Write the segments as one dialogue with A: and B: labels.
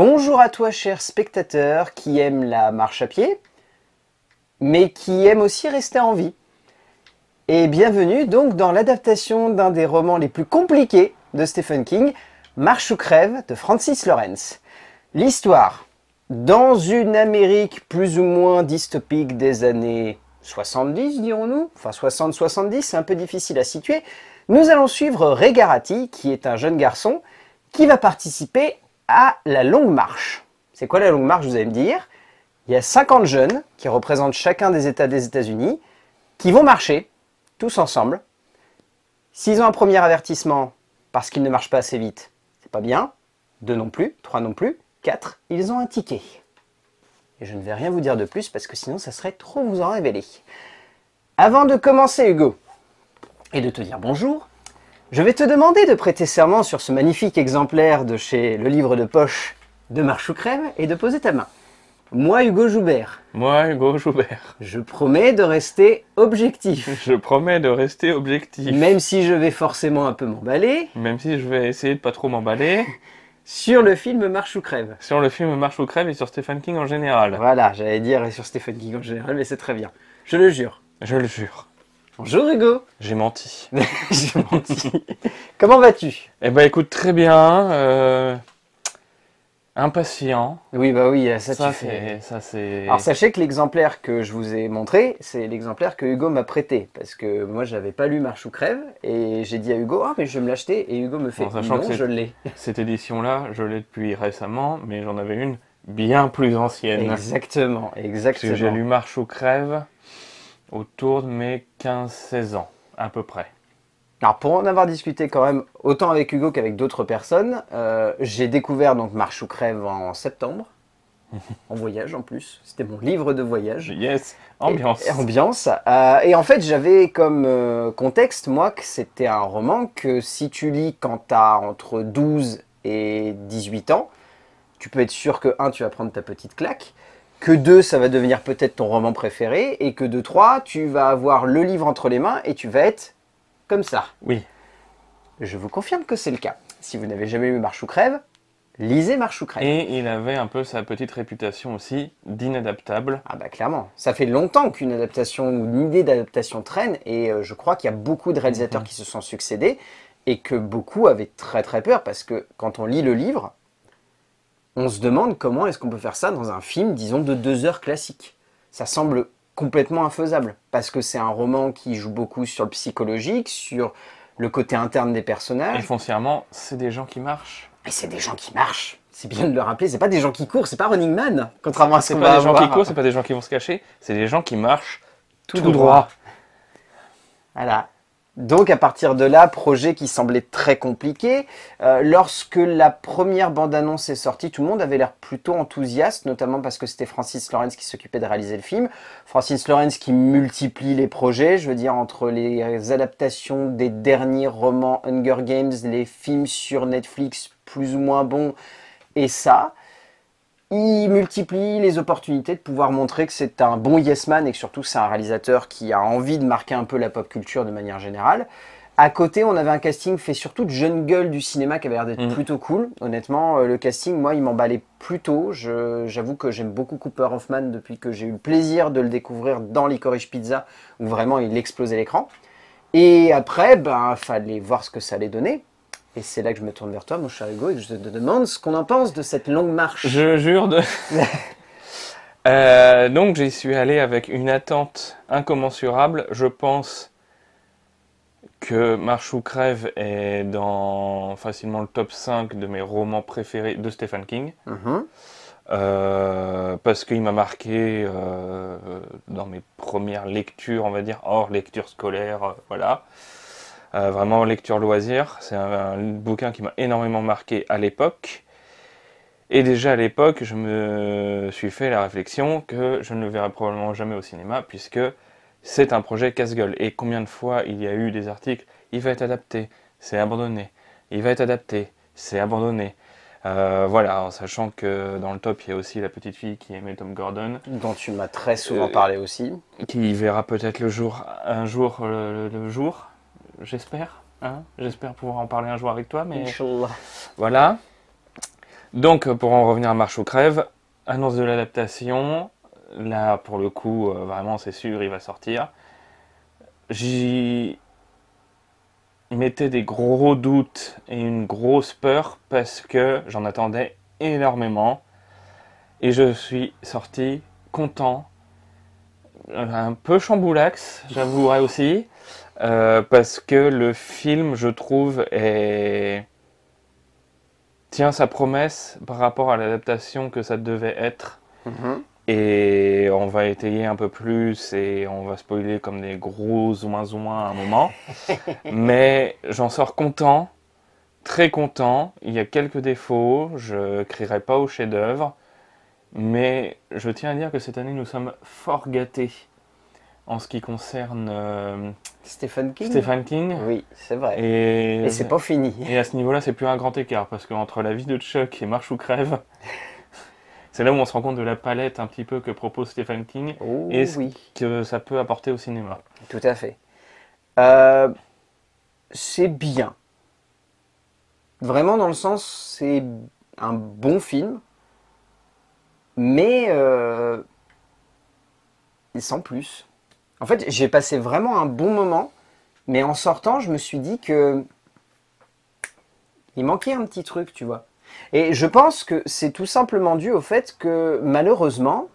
A: Bonjour à toi, cher spectateur qui aime la marche à pied, mais qui aime aussi rester en vie. Et bienvenue donc dans l'adaptation d'un des romans les plus compliqués de Stephen King, Marche ou crève de Francis Lawrence. L'histoire, dans une Amérique plus ou moins dystopique des années 70, dirons-nous, enfin 60-70, c'est un peu difficile à situer, nous allons suivre Ray Garati, qui est un jeune garçon qui va participer à la longue marche. C'est quoi la longue marche, vous allez me dire? Il y a 50 jeunes qui représentent chacun des États des États-Unis qui vont marcher tous ensemble. S'ils ont un premier avertissement parce qu'ils ne marchent pas assez vite, c'est pas bien. 2 non plus, 3 non plus, 4, ils ont un ticket. Et je ne vais rien vous dire de plus parce que sinon ça serait trop vous en révéler. Avant de commencer, Hugo, et de te dire bonjour, je vais te demander de prêter serment sur ce magnifique exemplaire de chez Le Livre de Poche de Marche ou crève et de poser ta main. Moi, Hugo Joubert.
B: Moi, Hugo Joubert.
A: Je promets de rester objectif.
B: Je promets de rester objectif.
A: Même si je vais forcément un peu m'emballer.
B: Même si je vais essayer de pas trop m'emballer.
A: Sur le film Marche ou crève.
B: Sur le film Marche ou crève et sur Stephen King en général.
A: Voilà, j'allais dire et sur Stephen King en général, mais c'est très bien. Je le jure.
B: Je le jure.
A: Bonjour Hugo.
B: J'ai menti.
A: J'ai menti. Comment vas-tu?
B: Eh ben écoute, très bien. Impatient.
A: Oui, bah oui,
B: Ça c'est...
A: Alors sachez que l'exemplaire que je vous ai montré, c'est l'exemplaire que Hugo m'a prêté. Parce que moi, j'avais pas lu Marche ou crève. Et j'ai dit à Hugo, ah mais je vais me l'acheter. Et Hugo me fait,
B: Sachant
A: non,
B: que
A: je l'ai.
B: Cette édition-là, je l'ai depuis récemment, mais j'en avais une bien plus ancienne.
A: Exactement,
B: Parce
A: exactement.
B: que j'ai lu Marche ou crève autour de mes 15-16 ans, à peu près.
A: Alors pour en avoir discuté quand même autant avec Hugo qu'avec d'autres personnes, j'ai découvert donc Marche ou crève en septembre, en voyage en plus. C'était mon livre de voyage.
B: Yes, ambiance.
A: Ambiance. Et en fait j'avais comme contexte moi que c'était un roman que si tu lis quand tu as entre 12 et 18 ans, tu peux être sûr que 1, tu vas prendre ta petite claque, que 2, ça va devenir peut-être ton roman préféré, et que de 3, tu vas avoir le livre entre les mains et tu vas être comme ça.
B: Oui.
A: Je vous confirme que c'est le cas. Si vous n'avez jamais lu Marche ou crève, lisez Marche ou crève.
B: Et il avait un peu sa petite réputation aussi d'inadaptable.
A: Ah bah clairement. Ça fait longtemps qu'une adaptation ou une idée d'adaptation traîne, et je crois qu'il y a beaucoup de réalisateurs qui se sont succédés, et que beaucoup avaient très très peur, parce que quand on lit le livre, on se demande comment est-ce qu'on peut faire ça dans un film, disons, de 2 heures classique. Ça semble complètement infaisable, parce que c'est un roman qui joue beaucoup sur le psychologique, sur le côté interne des personnages.
B: Et foncièrement, c'est des gens qui marchent.
A: Et c'est des gens qui marchent. C'est bien de le rappeler, c'est pas des gens qui courent, c'est pas Running Man, contrairement à ce
B: C'est
A: qu'on
B: pas
A: va
B: des gens
A: avoir.
B: qui courent, c'est pas des gens qui vont se cacher, c'est des gens qui marchent
A: Tout
B: tout
A: droit.
B: droit.
A: Voilà. Donc à partir de là, projet qui semblait très compliqué. Lorsque la première bande-annonce est sortie, tout le monde avait l'air plutôt enthousiaste, notamment parce que c'était Francis Lawrence qui s'occupait de réaliser le film. Francis Lawrence qui multiplie les projets, je veux dire, entre les adaptations des derniers romans Hunger Games, les films sur Netflix plus ou moins bons, et ça. Il multiplie les opportunités de pouvoir montrer que c'est un bon yes man et que surtout c'est un réalisateur qui a envie de marquer un peu la pop culture de manière générale. À côté, on avait un casting fait surtout de jeunes gueules du cinéma qui avait l'air d'être plutôt cool. Honnêtement, le casting, moi, il m'emballait plutôt. J'avoue que j'aime beaucoup Cooper Hoffman depuis que j'ai eu le plaisir de le découvrir dans Licorice Pizza, où vraiment il explosait l'écran. Et après, ben, fallait voir ce que ça allait donner. Et c'est là que je me tourne vers toi, mon cher Hugo, et que je te demande ce qu'on en pense de cette longue marche.
B: Je jure de... donc j'y suis allé avec une attente incommensurable. Je pense que Marche ou crève est dans facilement le top 5 de mes romans préférés de Stephen King. Parce qu'il m'a marqué dans mes premières lectures, on va dire, hors lecture scolaire, voilà. Vraiment lecture loisir, c'est un bouquin qui m'a énormément marqué à l'époque. Et déjà à l'époque, je me suis fait la réflexion que je ne le verrai probablement jamais au cinéma, puisque c'est un projet casse-gueule. Et combien de fois il y a eu des articles, il va être adapté, c'est abandonné, il va être adapté, c'est abandonné. Voilà, en sachant que dans le top, il y a aussi la petite fille qui aimait Tom Gordon.
A: Dont tu m'as très souvent parlé aussi.
B: Qui verra peut-être le jour, un jour, le jour. J'espère, hein, j'espère pouvoir en parler un jour avec toi, mais
A: Inch'Allah.
B: voilà. Donc, pour en revenir à Marche ou Crève, annonce de l'adaptation. Là, pour le coup, vraiment, c'est sûr, il va sortir. J'y mettais des gros doutes et une grosse peur parce que j'en attendais énormément. Et je suis sorti content, un peu chamboulax, j'avouerai aussi, parce que le film, je trouve, tient sa promesse par rapport à l'adaptation que ça devait être.
A: Mhm.
B: Et on va étayer un peu plus et on va spoiler comme des gros zouin à un moment. Mais j'en sors content, très content. Il y a quelques défauts, je crierai pas au chef-d'œuvre. Mais je tiens à dire que cette année, nous sommes fort gâtés en ce qui concerne
A: Stephen King?
B: Stephen King.
A: Oui, c'est vrai.
B: Et,
A: Et c'est pas fini.
B: et à ce niveau-là, c'est plus un grand écart, parce qu'entre La vie de Chuck et Marche ou Crève, c'est là où on se rend compte de la palette un petit peu que propose Stephen King
A: Oh
B: et ce
A: oui,
B: que ça peut apporter au cinéma.
A: tout à fait. Euh, c'est bien. Vraiment dans le sens, c'est un bon film, mais sans plus. En fait, j'ai passé vraiment un bon moment, mais en sortant, je me suis dit que il manquait un petit truc, tu vois. Et je pense que c'est tout simplement dû au fait que malheureusement,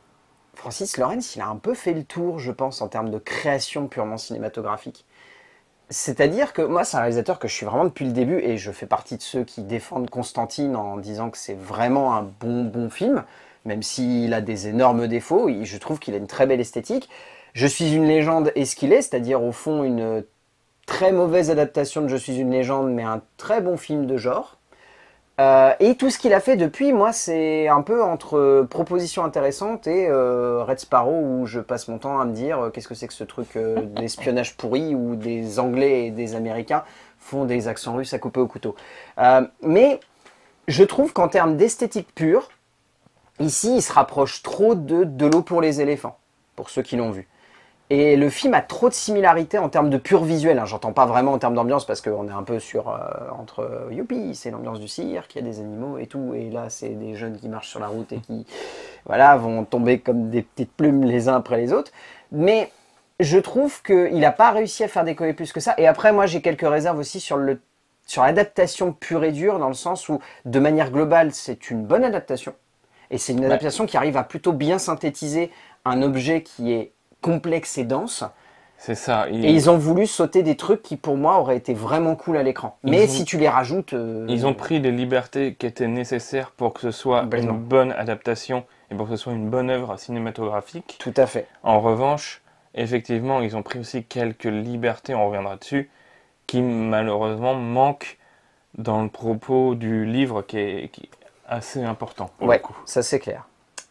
A: Francis Lawrence, il a un peu fait le tour, je pense, en termes de création purement cinématographique. C'est-à-dire que moi, c'est un réalisateur que je suis vraiment depuis le début, et je fais partie de ceux qui défendent Constantine en disant que c'est vraiment un bon film, même s'il a des énormes défauts, je trouve qu'il a une très belle esthétique. Je suis une légende est ce qu'il est, c'est-à-dire au fond une très mauvaise adaptation de Je suis une légende, mais un très bon film de genre. Et tout ce qu'il a fait depuis, moi, c'est un peu entre propositions intéressantes et Red Sparrow, où je passe mon temps à me dire qu'est-ce que c'est que ce truc d'espionnage pourri où des Anglais et des Américains font des accents russes à couper au couteau. Mais je trouve qu'en termes d'esthétique pure, ici, il se rapproche trop de l'eau pour les éléphants, pour ceux qui l'ont vu. Et le film a trop de similarités en termes de pur visuel. Hein. J'entends pas vraiment en termes d'ambiance parce qu'on est un peu sur entre youpi, c'est l'ambiance du cirque, il y a des animaux et tout. Et là, c'est des jeunes qui marchent sur la route et qui, voilà, vont tomber comme des petites plumes les uns après les autres. Mais je trouve qu'il n'a pas réussi à faire décoller plus que ça. Et après, moi, j'ai quelques réserves aussi sur l'adaptation pure et dure, dans le sens où, de manière globale, c'est une bonne adaptation. Et c'est une adaptation qui arrive à plutôt bien synthétiser un objet qui est complexe et dense.
B: C'est ça.
A: Et ils ont voulu sauter des trucs qui, pour moi, auraient été vraiment cool à l'écran. Mais si tu les rajoutes...
B: Ils ont pris les libertés qui étaient nécessaires pour que ce soit une bonne adaptation et pour que ce soit une bonne œuvre cinématographique.
A: Tout à fait.
B: En revanche, effectivement, ils ont pris aussi quelques libertés, on reviendra dessus, qui malheureusement manquent dans le propos du livre qui est assez important pour le coup.
A: Ça c'est clair.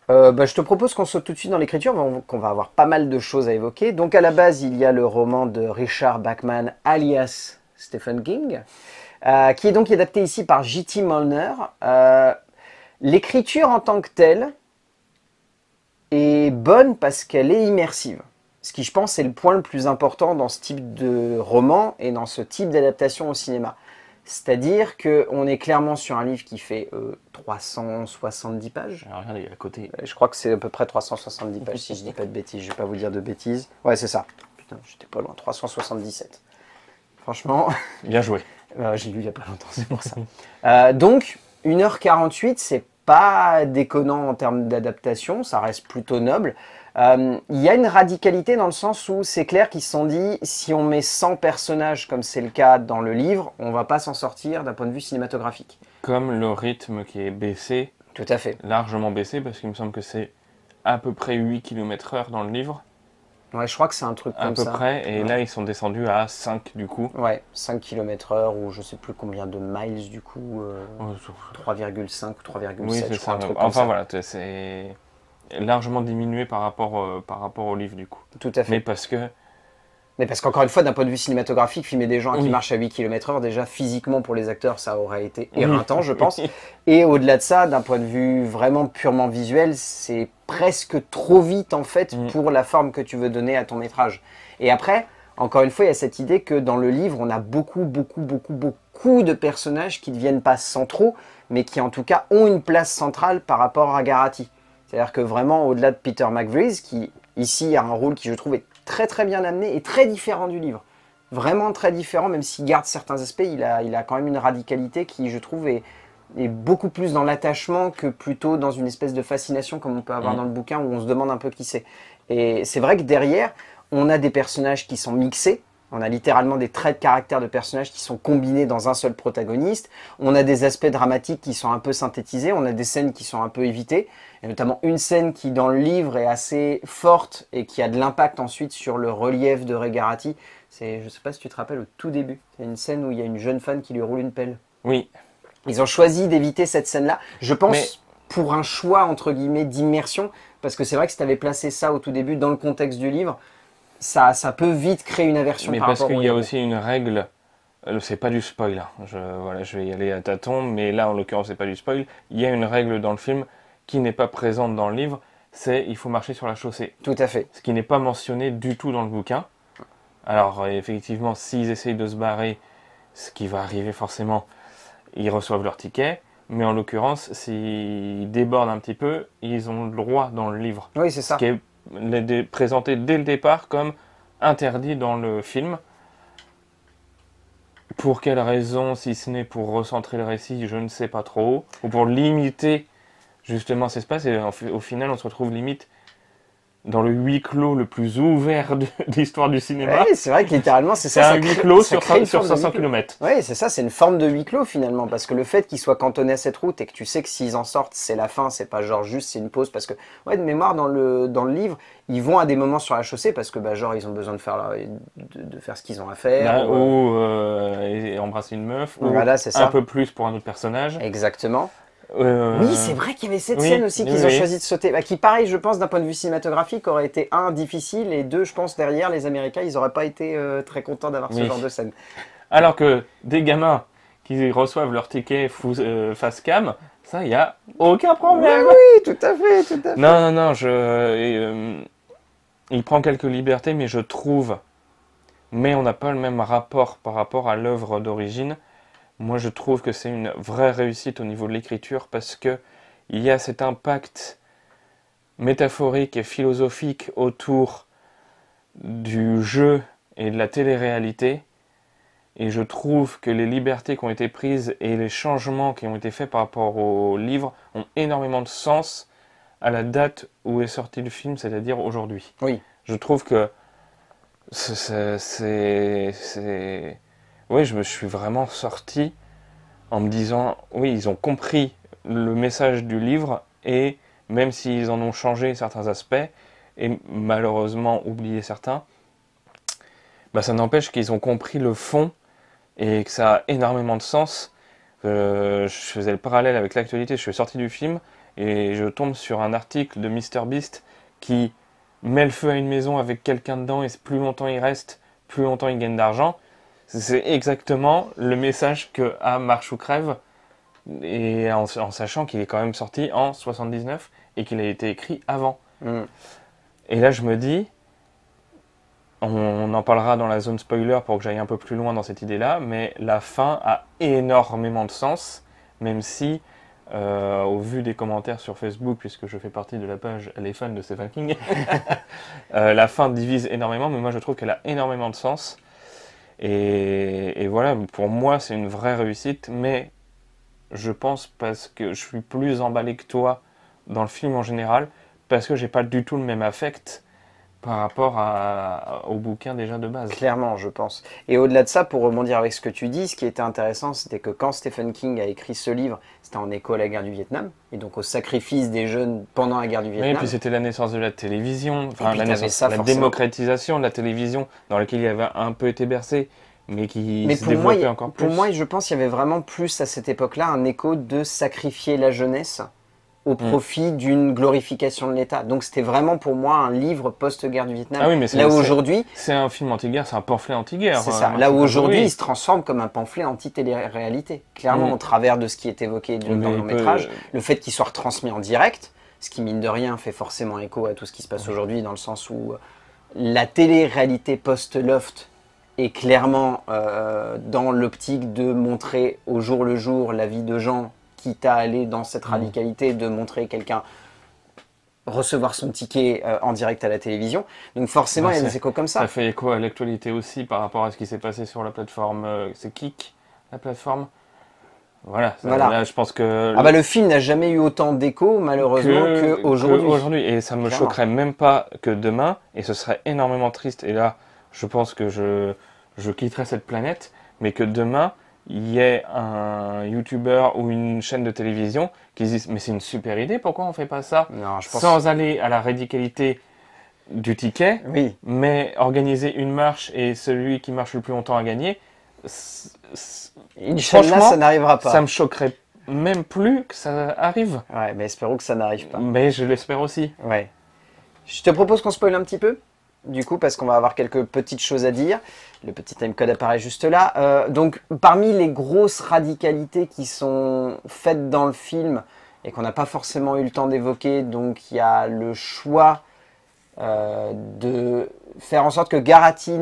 A: Je te propose qu'on saute tout de suite dans l'écriture, qu'on va avoir pas mal de choses à évoquer. Donc à la base, il y a le roman de Richard Bachman, alias Stephen King, qui est donc adapté ici par J.T. Molnar. L'écriture en tant que telle est bonne parce qu'elle est immersive. Ce qui, je pense, est le point le plus important dans ce type de roman et dans ce type d'adaptation au cinéma. C'est-à-dire qu'on est clairement sur un livre qui fait 370 pages.
B: Alors regardez, à côté.
A: Je crois que c'est à peu près 370 pages, si je dis pas de bêtises. Je vais pas vous dire de bêtises. Ouais, c'est ça. Putain, j'étais pas loin. 377. Franchement...
B: Bien joué.
A: J'ai lu il y a pas longtemps, c'est pour ça. Donc, 1h48, c'est pas déconnant en termes d'adaptation. Ça reste plutôt noble. Il y a une radicalité dans le sens où c'est clair qu'ils se sont dit, si on met 100 personnages comme c'est le cas dans le livre, on va pas s'en sortir d'un point de vue cinématographique.
B: Comme le rythme qui est baissé,
A: tout à fait,
B: largement baissé, parce qu'il me semble que c'est à peu près 8 km/h dans le livre.
A: Ouais, je crois que c'est un truc comme ça.
B: À peu près, et là ils sont descendus à 5 du coup.
A: Ouais, 5 km/h ou je sais plus combien de miles du coup, 3,5 ou 3,7,
B: oui,
A: je crois, un truc
B: comme ça.
A: Enfin
B: voilà, c'est largement diminué par rapport au livre du coup.
A: Tout à fait.
B: Mais
A: parce qu'encore une fois, d'un point de vue cinématographique, filmer des gens qui marchent à 8 km/h, déjà physiquement pour les acteurs, ça aurait été éreintant, je pense. Et au-delà de ça, d'un point de vue vraiment purement visuel, c'est presque trop vite en fait pour la forme que tu veux donner à ton métrage. Et après, encore une fois, il y a cette idée que dans le livre, on a beaucoup beaucoup de personnages qui ne deviennent pas centraux, mais qui en tout cas ont une place centrale par rapport à Garati. C'est-à-dire que vraiment, au-delà de Peter McVries, qui ici a un rôle qui je trouve est très très bien amené et très différent du livre. Vraiment très différent, même s'il garde certains aspects, il a quand même une radicalité qui je trouve est beaucoup plus dans l'attachement que plutôt dans une espèce de fascination comme on peut avoir dans le bouquin où on se demande un peu qui c'est. Et c'est vrai que derrière, on a des personnages qui sont mixés. On a littéralement des traits de caractère de personnages qui sont combinés dans un seul protagoniste. On a des aspects dramatiques qui sont un peu synthétisés. On a des scènes qui sont un peu évitées. Et notamment une scène qui, dans le livre, est assez forte et qui a de l'impact ensuite sur le relief de Ray Garati. C'est, je ne sais pas si tu te rappelles, au tout début. C'est une scène où il y a une jeune femme qui lui roule une pelle.
B: Oui.
A: Ils ont choisi d'éviter cette scène-là. Je pense pour un choix, entre guillemets, d'immersion. Parce que c'est vrai que si tu avais placé ça au tout début dans le contexte du livre, ça peut vite créer une aversion par rapport au
B: parce qu'il y a aussi une règle, c'est pas du spoil, hein. Je vais y aller à tâtons, mais là en l'occurrence c'est pas du spoil, il y a une règle dans le film qui n'est pas présente dans le livre, c'est il faut marcher sur la chaussée.
A: Tout à fait.
B: Ce qui n'est pas mentionné du tout dans le bouquin. Alors effectivement, s'ils essayent de se barrer, ce qui va arriver forcément, ils reçoivent leur ticket, mais en l'occurrence, s'ils débordent un petit peu, ils ont le droit dans le livre.
A: Oui, c'est ça.
B: Ce qui est présenté dès le départ comme interdit dans le film. Pour quelle raison, si ce n'est pour recentrer le récit, je ne sais pas trop, ou pour limiter justement cet espace, et au final on se retrouve limite dans le huis clos le plus ouvert de l'histoire du cinéma.
A: Oui, c'est vrai que littéralement, c'est ça.
B: C'est un huis clos sur 500 km.
A: Oui, c'est ça, c'est une forme de huis clos finalement, parce que le fait qu'ils soient cantonnés à cette route et que tu sais que s'ils en sortent, c'est la fin, c'est pas genre juste c'est une pause, parce que, ouais, de mémoire, dans le livre, ils vont à des moments sur la chaussée parce que, bah, genre, ils ont besoin de faire, de faire ce qu'ils ont à faire.
B: Ou embrasser une meuf, ou
A: voilà, c'est ça.
B: Un peu plus pour un autre personnage.
A: Exactement. Oui, c'est vrai qu'il y avait cette scène aussi qu'ils ont choisi de sauter. Bah, qui, pareil, je pense, d'un point de vue cinématographique, aurait été difficile, et deux, je pense, derrière, les Américains, ils n'auraient pas été très contents d'avoir ce genre de scène.
B: Alors que des gamins qui reçoivent leur ticket face cam, ça, il n'y a aucun problème.
A: Oui, tout à fait, tout à fait.
B: Non, il prend quelques libertés, mais je trouve, mais on n'a pas le même rapport par rapport à l'œuvre d'origine. Moi, je trouve que c'est une vraie réussite au niveau de l'écriture parce que il y a cet impact métaphorique et philosophique autour du jeu et de la télé-réalité. Et je trouve que les libertés qui ont été prises et les changements qui ont été faits par rapport au livre ont énormément de sens à la date où est sorti le film, c'est-à-dire aujourd'hui.
A: Oui.
B: Je trouve que oui, je me suis vraiment sorti en me disant, oui, ils ont compris le message du livre et même s'ils en ont changé certains aspects et malheureusement oublié certains, bah, ça n'empêche qu'ils ont compris le fond et que ça a énormément de sens. Je faisais le parallèle avec l'actualité, je suis sorti du film et je tombe sur un article de MrBeast qui met le feu à une maison avec quelqu'un dedans et plus longtemps il reste, plus longtemps il gagne d'argent. C'est exactement le message que a Marche ou Crève, et en sachant qu'il est quand même sorti en 79 et qu'il a été écrit avant. Et là je me dis, on en parlera dans la zone spoiler pour que j'aille un peu plus loin dans cette idée-là, mais la fin a énormément de sens, même si, au vu des commentaires sur Facebook, puisque je fais partie de la page Les fans de Stephen King, la fin divise énormément, mais moi je trouve qu'elle a énormément de sens. Et voilà, pour moi c'est une vraie réussite, mais je pense parce que je suis plus emballé que toi dans le film en général, parce que j'ai pas du tout le même affect par rapport au bouquin déjà de base.
A: Clairement, je pense. Et au-delà de ça, pour rebondir avec ce que tu dis, ce qui était intéressant, c'était que quand Stephen King a écrit ce livre, c'était en écho à la guerre du Vietnam, et donc au sacrifice des jeunes pendant la guerre du Vietnam.
B: Oui, et puis c'était la naissance de la télévision, enfin la
A: forcément.
B: démocratisation de la télévision, dans laquelle il avait un peu été bercé, mais qui se développait encore plus.
A: Pour moi, je pense qu'il y avait vraiment plus à cette époque-là un écho de sacrifier la jeunesse au profit d'une glorification de l'État. Donc c'était vraiment pour moi un livre post-guerre du Vietnam.
B: Ah oui, mais
A: là où aujourd'hui,
B: c'est un film anti-guerre, c'est un pamphlet anti-guerre.
A: C'est ça. Là où aujourd'hui, il se transforme comme un pamphlet anti-télé-réalité. Clairement, au travers de ce qui est évoqué dans le long-métrage, le fait qu'il soit retransmis en direct, ce qui mine de rien fait forcément écho à tout ce qui se passe aujourd'hui, dans le sens où la télé-réalité post-Loft est clairement dans l'optique de montrer au jour le jour la vie de gens, quitte à aller dans cette radicalité de montrer quelqu'un recevoir son ticket en direct à la télévision. Donc forcément, il y a des échos comme ça.
B: Ça fait écho à l'actualité aussi par rapport à ce qui s'est passé sur la plateforme, c'est Kik, la plateforme. Voilà, là, je pense que...
A: Ah bah le film n'a jamais eu autant d'écho, malheureusement, qu'aujourd'hui.
B: Et ça me choquerait même pas que demain, et ce serait énormément triste, et là, je pense que je quitterai cette planète, mais que demain, il y ait un YouTuber ou une chaîne de télévision qui se disent « Mais c'est une super idée, pourquoi on fait pas ça ?»
A: Non, je pense...
B: Sans aller à la radicalité du ticket,
A: oui.
B: mais organiser une marche, et celui qui marche le plus longtemps à gagner...
A: Inch'Allah, ça n'arrivera pas.
B: Ça me choquerait même plus que ça arrive.
A: Ouais, mais espérons que ça n'arrive pas.
B: Mais je l'espère aussi.
A: Ouais. Je te propose qu'on spoil un petit peu, du coup, parce qu'on va avoir quelques petites choses à dire. Le petit timecode apparaît juste là. Donc, parmi les grosses radicalités qui sont faites dans le film et qu'on n'a pas forcément eu le temps d'évoquer, donc il y a le choix de faire en sorte que Garati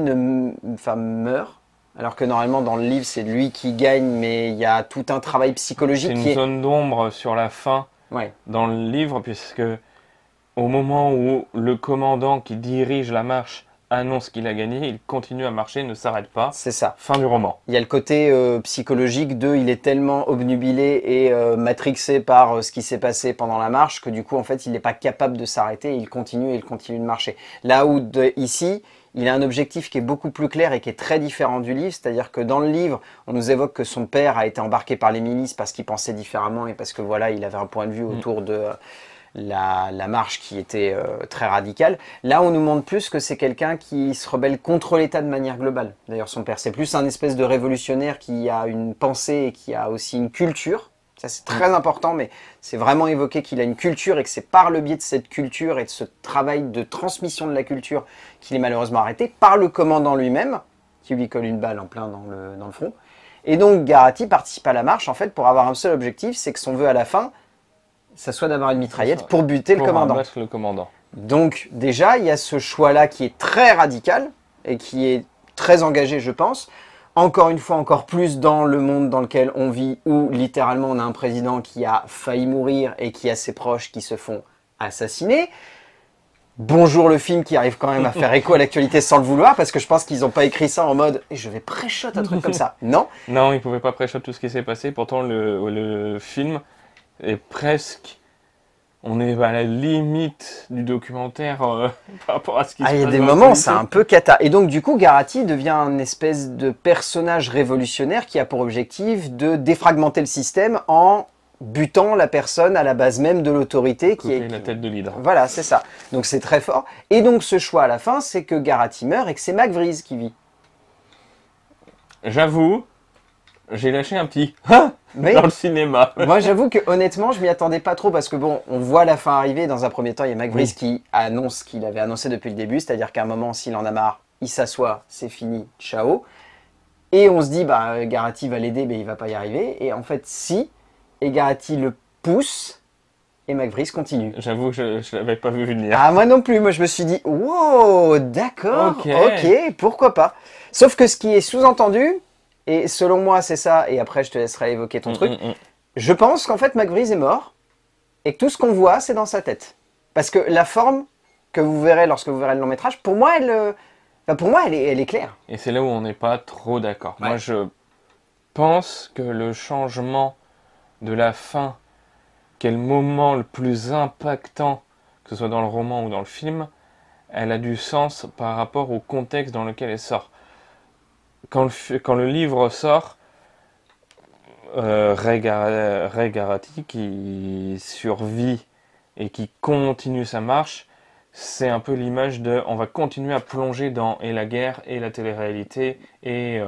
A: meure. Alors que normalement dans le livre c'est lui qui gagne, mais il y a tout un travail psychologique.
B: C'est une zone d'ombre sur la fin dans le livre, puisque au moment où le commandant qui dirige la marche annonce qu'il a gagné, il continue à marcher, ne s'arrête pas.
A: C'est ça.
B: Fin du roman.
A: Il y a le côté psychologique de il est tellement obnubilé et matrixé par ce qui s'est passé pendant la marche que du coup en fait il n'est pas capable de s'arrêter, il continue de marcher. Là où ici, il a un objectif qui est beaucoup plus clair et qui est très différent du livre, c'est-à-dire que dans le livre, on nous évoque que son père a été embarqué par les milices parce qu'il pensait différemment et parce que voilà, il avait un point de vue autour de la marche qui était très radicale. Là, on nous montre plus que c'est quelqu'un qui se rebelle contre l'État de manière globale. D'ailleurs, son père, c'est plus un espèce de révolutionnaire qui a une pensée et qui a aussi une culture. Ça, c'est très important, mais c'est vraiment évoqué qu'il a une culture et que c'est par le biais de cette culture et de ce travail de transmission de la culture qu'il est malheureusement arrêté par le commandant lui-même, qui lui colle une balle en plein dans le front. Et donc, Garati participe à la marche, en fait, pour avoir un seul objectif, c'est que son vœu à la fin, ça soit d'avoir une mitraillette pour buter le commandant. Donc, déjà, il y a ce choix-là qui est très radical et qui est très engagé, je pense. Encore une fois, encore plus dans le monde dans lequel on vit, où littéralement on a un président qui a failli mourir et qui a ses proches qui se font assassiner. Bonjour le film qui arrive quand même à faire écho à l'actualité sans le vouloir, parce que je pense qu'ils n'ont pas écrit ça en mode « je vais pré-shot un truc comme ça ». Non.
B: Non, ils ne pouvaient pas pré-shot tout ce qui s'est passé, pourtant le film est presque... On est à la limite du documentaire par rapport à ce qui se passe.
A: Il y a des moments, c'est un peu cata. Et donc, du coup, Garati devient un espèce de personnage révolutionnaire qui a pour objectif de défragmenter le système en butant la personne à la base même de l'autorité. Qui est
B: la tête de l'hydre.
A: Voilà, c'est ça. Donc, c'est très fort. Et donc, ce choix à la fin, c'est que Garati meurt et que c'est McVreeze qui vit.
B: J'avoue, j'ai lâché un petit
A: mais
B: dans le cinéma.
A: Moi, j'avoue que honnêtement, je m'y attendais pas trop parce que bon, on voit la fin arriver. Dans un premier temps, il y a McVreeze qui annonce ce qu'il avait annoncé depuis le début, c'est-à-dire qu'à un moment, s'il en a marre, il s'assoit, c'est fini, ciao. Et on se dit, bah, Garati va l'aider, mais il va pas y arriver. Et en fait, si, et Garati le pousse, et McVreeze continue.
B: J'avoue, je l'avais pas vu venir.
A: Ah, moi non plus. Moi, je me suis dit, wow, d'accord, ok, pourquoi pas. Sauf que ce qui est sous-entendu, et selon moi, c'est ça, et après je te laisserai évoquer ton truc. Je pense qu'en fait, McVreeze est mort, et que tout ce qu'on voit, c'est dans sa tête. Parce que la forme que vous verrez lorsque vous verrez le long métrage, pour moi, elle est claire.
B: Et c'est là où on n'est pas trop d'accord.
A: Ouais.
B: Moi, je pense que le changement de la fin, qui est le moment le plus impactant, que ce soit dans le roman ou dans le film, elle a du sens par rapport au contexte dans lequel elle sort. Quand le livre sort, Ray Garati qui survit et qui continue sa marche, c'est un peu l'image de on va continuer à plonger dans et la guerre et la télé-réalité et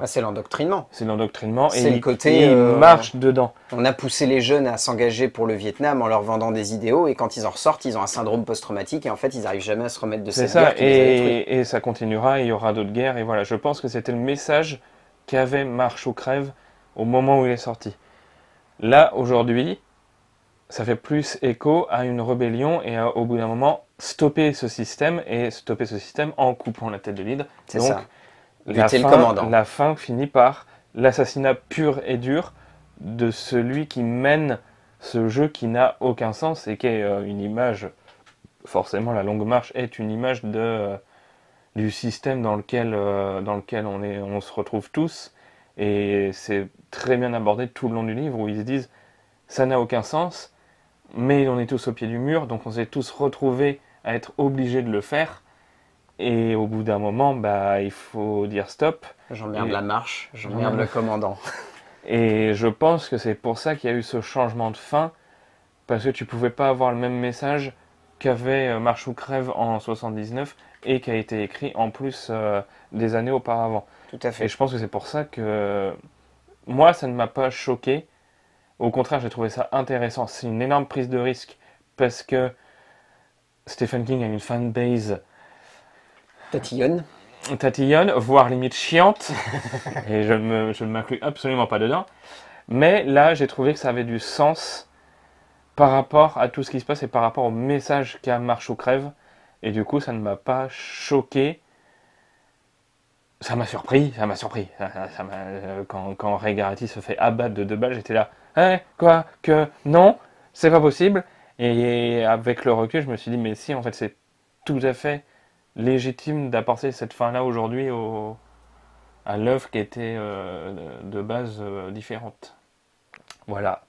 A: c'est l'endoctrinement.
B: C'est l'endoctrinement
A: et
B: le côté il marche dedans.
A: On a poussé les jeunes à s'engager pour le Vietnam en leur vendant des idéaux et quand ils en ressortent, ils ont un syndrome post-traumatique et en fait, ils n'arrivent jamais à se remettre de cette guerre.
B: C'est ça, et ça continuera, il y aura d'autres guerres et voilà. Je pense que c'était le message qu'avait Marche ou crève au moment où il est sorti. Là, aujourd'hui, ça fait plus écho à une rébellion et au bout d'un moment, stopper ce système en coupant la tête de l'hydre. Donc,
A: Buter le commandant.
B: La fin finit par l'assassinat pur et dur de celui qui mène ce jeu qui n'a aucun sens et qui est une image, forcément la longue marche est une image du système dans lequel on se retrouve tous. Et c'est très bien abordé tout le long du livre où ils se disent ça n'a aucun sens, mais on est tous au pied du mur, donc on s'est tous retrouvés à être obligés de le faire. Et au bout d'un moment, bah, il faut dire stop.
A: J'emmerde la marche, j'emmerde le commandant.
B: Et je pense que c'est pour ça qu'il y a eu ce changement de fin, parce que tu pouvais pas avoir le même message qu'avait Marche ou crève en 79 et qui a été écrit en plus des années auparavant.
A: Tout à fait.
B: Et je pense que c'est pour ça que moi, ça ne m'a pas choqué. Au contraire, j'ai trouvé ça intéressant. C'est une énorme prise de risque parce que Stephen King a une fanbase tatillonne, voire limite chiante. Et je ne m'inclus absolument pas dedans. Mais là, j'ai trouvé que ça avait du sens par rapport à tout ce qui se passe et par rapport au message qu'a Marche ou crève. Et du coup, ça ne m'a pas choqué. Ça m'a surpris. Quand Ray Garrity se fait abattre de 2 balles, j'étais là. Quoi? Que non, c'est pas possible. Et avec le recul, je me suis dit, mais si, en fait, c'est tout à fait légitime d'apporter cette fin-là aujourd'hui à l'œuvre qui était de base différente. Voilà.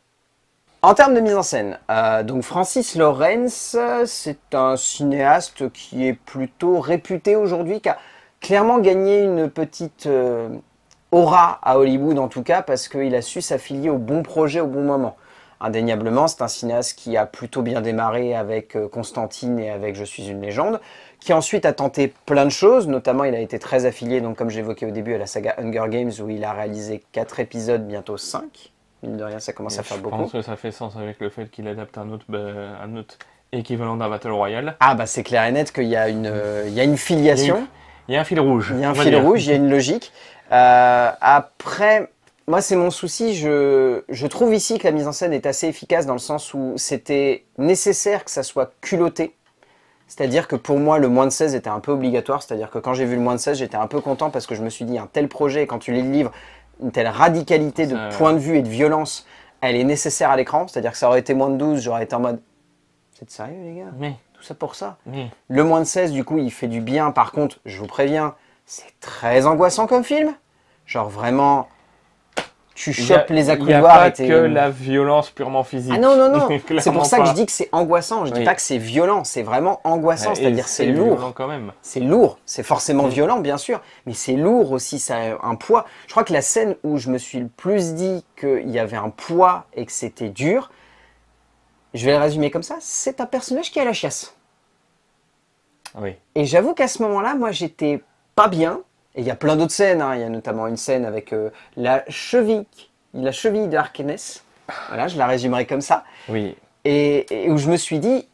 A: En termes de mise en scène, donc Francis Lawrence, c'est un cinéaste qui est plutôt réputé aujourd'hui, qui a clairement gagné une petite aura à Hollywood en tout cas, parce qu'il a su s'affilier au bon projet au bon moment. Indéniablement, c'est un cinéaste qui a plutôt bien démarré avec Constantine et avec Je suis une légende, qui ensuite a tenté plein de choses, notamment il a été très affilié, donc comme j'évoquais au début, à la saga Hunger Games, où il a réalisé 4 épisodes, bientôt 5. Mine de rien, ça commence à faire beaucoup.
B: Je pense que ça fait sens avec le fait qu'il adapte un autre équivalent d'un Battle Royale.
A: Ah bah c'est clair et net qu'il y a une filiation.
B: Il y a un fil rouge.
A: Il y a un fil rouge, il y a une logique. Après, moi c'est mon souci, je trouve ici que la mise en scène est assez efficace dans le sens où c'était nécessaire que ça soit culotté. C'est-à-dire que pour moi, le moins de 16 était un peu obligatoire. C'est-à-dire que quand j'ai vu le moins de 16, j'étais un peu content parce que je me suis dit, un tel projet, et quand tu lis le livre, une telle radicalité de point de vue et de violence, elle est nécessaire à l'écran. C'est-à-dire que ça aurait été moins de 12, j'aurais été en mode, c'est sérieux les gars?
B: Mais
A: tout ça pour ça?
B: Mais
A: Le moins de 16, du coup, il fait du bien. Par contre, je vous préviens, c'est très angoissant comme film. Genre vraiment, tu chopes les accoudoirs.
B: Il n'y a pas que la violence purement physique.
A: Ah non, non, non. C'est pour ça que je dis que c'est angoissant. Je dis pas que c'est violent, c'est vraiment angoissant. C'est-à-dire c'est lourd.
B: Quand même.
A: C'est lourd. C'est forcément violent, bien sûr. Mais c'est lourd aussi, ça a un poids. Je crois que la scène où je me suis le plus dit qu'il y avait un poids et que c'était dur, je vais le résumer comme ça, c'est un personnage qui est à la chiasse.
B: Oui.
A: Et j'avoue qu'à ce moment-là, moi, j'étais pas bien. Et il y a plein d'autres scènes, hein. Il y a notamment une scène avec la cheville d'Arkeness. Voilà, je la résumerai comme ça.
B: Oui.
A: Et où je me suis dit,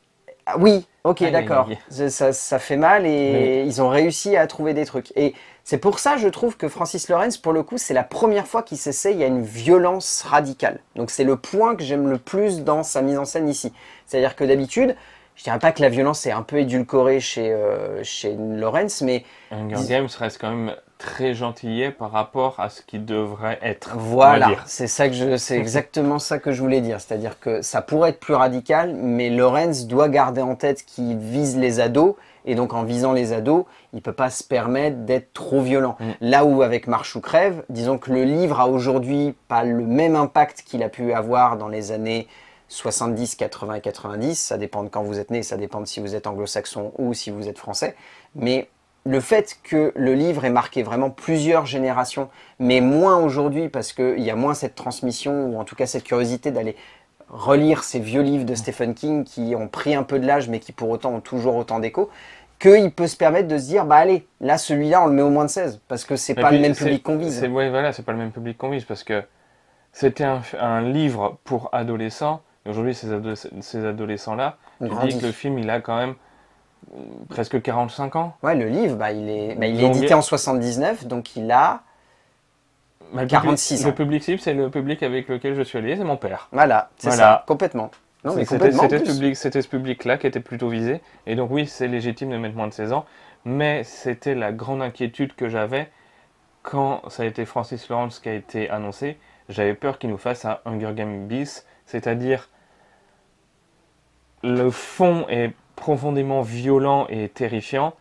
A: ah, oui, ok, d'accord, ça fait mal et ils ont réussi à trouver des trucs. Et c'est pour ça, je trouve que Francis Lawrence, pour le coup, c'est la première fois qu'il s'essaye à une violence radicale. Donc c'est le point que j'aime le plus dans sa mise en scène ici. C'est-à-dire que d'habitude, je dirais pas que la violence est un peu édulcorée chez Lawrence, mais...
B: Hunger Games reste quand même très gentillet par rapport à ce qu'il devrait être.
A: Voilà, c'est exactement ça que je voulais dire. C'est-à-dire que ça pourrait être plus radical, mais Lawrence doit garder en tête qu'il vise les ados, et donc en visant les ados, il peut pas se permettre d'être trop violent. Là où avec Marche ou crève, disons que le livre a aujourd'hui pas le même impact qu'il a pu avoir dans les années 70, 80 et 90, ça dépend de quand vous êtes né, ça dépend de si vous êtes anglo-saxon ou si vous êtes français, mais le fait que le livre ait marqué vraiment plusieurs générations, mais moins aujourd'hui parce qu'il y a moins cette transmission, ou en tout cas cette curiosité d'aller relire ces vieux livres de Stephen King qui ont pris un peu de l'âge mais qui pour autant ont toujours autant d'écho, qu'il peut se permettre de se dire, bah allez, là celui-là on le met au moins de 16, parce que c'est pas le même public qu'on vise.
B: Ouais, voilà, c'est pas le même public qu'on vise, parce que c'était un livre pour adolescents. Aujourd'hui, ces adolescents-là, tu dis que le film, il a quand même presque 45 ans.
A: Ouais, le livre, il est édité en 79, donc il a 46 ans.
B: Le public cible, c'est le public avec lequel je suis allé, c'est mon père.
A: Voilà, c'est ça, complètement. Non, mais complètement.
B: C'était ce public-là qui était plutôt visé. Et donc oui, c'est légitime de mettre moins de 16 ans, mais c'était la grande inquiétude que j'avais quand ça a été Francis Lawrence qui a été annoncé, j'avais peur qu'il nous fasse un Hunger Games bis, c'est-à-dire le fond est profondément violent et terrifiant,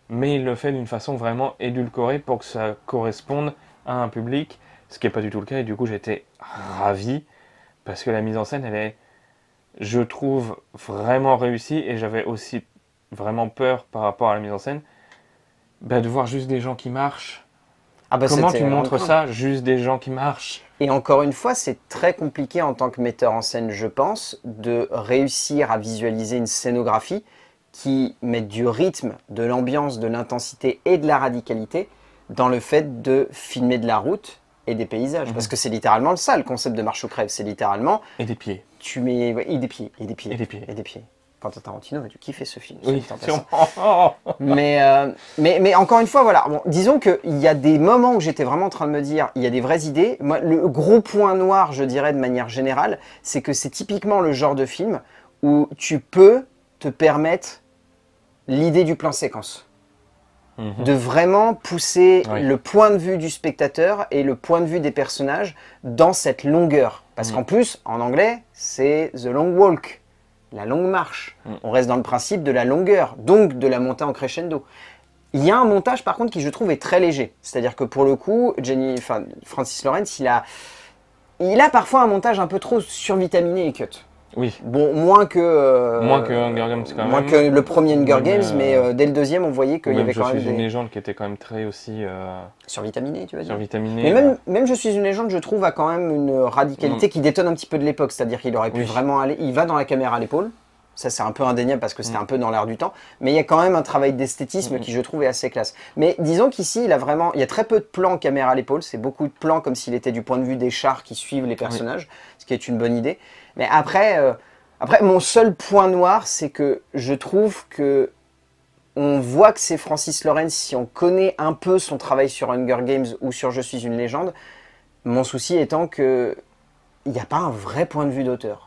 B: mais il le fait d'une façon vraiment édulcorée pour que ça corresponde à un public, ce qui n'est pas du tout le cas, et du coup j'étais ravi, parce que la mise en scène, elle est, je trouve, vraiment réussie, et j'avais aussi vraiment peur par rapport à la mise en scène, de voir juste des gens qui marchent.
A: Ah bah,
B: Comment
A: c'était
B: tu montres
A: encore-
B: ça, juste des gens qui marchent?
A: Et encore une fois, c'est très compliqué en tant que metteur en scène, je pense, de réussir à visualiser une scénographie qui mette du rythme, de l'ambiance, de l'intensité et de la radicalité dans le fait de filmer de la route et des paysages. Parce que c'est littéralement ça, le concept de Marche ou crève. C'est littéralement,
B: Et des pieds.
A: tu mets... ouais, et des pieds, et des pieds,
B: Et des pieds.
A: et des pieds. Quentin Tarantino a dû kiffer ce film.
B: Oui,
A: soit dit en passant.
B: sûrement.
A: Mais encore une fois, voilà. Bon, disons qu'il y a des moments où j'étais vraiment en train de me dire, il y a des vraies idées. Moi, le gros point noir, je dirais de manière générale, c'est que c'est typiquement le genre de film où tu peux te permettre l'idée du plan séquence. De vraiment pousser
B: Oui.
A: le point de vue du spectateur et le point de vue des personnages dans cette longueur. Parce qu'en plus, en anglais, c'est The Long Walk, la longue marche. On reste dans le principe de la longueur, donc de la montée en crescendo. Il y a un montage par contre qui je trouve est très léger. C'est-à-dire que pour le coup, Francis Lawrence, il a parfois un montage un peu trop survitaminé et cut.
B: Oui,
A: Bon, moins que
B: Hunger Games quand
A: moins
B: même.
A: que le premier Hunger
B: Même,
A: Games, mais dès le deuxième, on voyait
B: Ou
A: qu'il y
B: même
A: avait
B: Je
A: quand même
B: suis une
A: des
B: légende qui était quand même très aussi
A: survitaminé, tu vas dire.
B: survitaminé.
A: Mais même Je suis une légende, je trouve, a quand même une radicalité qui détonne un petit peu de l'époque. C'est-à-dire qu'il aurait pu
B: Oui.
A: vraiment aller. Il va dans la caméra à l'épaule. Ça, c'est un peu indéniable parce que c'était un peu dans l'air du temps. Mais il y a quand même un travail d'esthétisme qui, je trouve, est assez classe. Mais disons qu'ici, il y a très peu de plans caméra à l'épaule. C'est beaucoup de plans comme s'il était du point de vue des chars qui suivent les personnages, ce qui est une bonne idée. Mais après, mon seul point noir, c'est que je trouve que on voit que c'est Francis Lawrence si on connaît un peu son travail sur Hunger Games ou sur Je suis une légende. Mon souci étant que il n'y a pas un vrai point de vue d'auteur.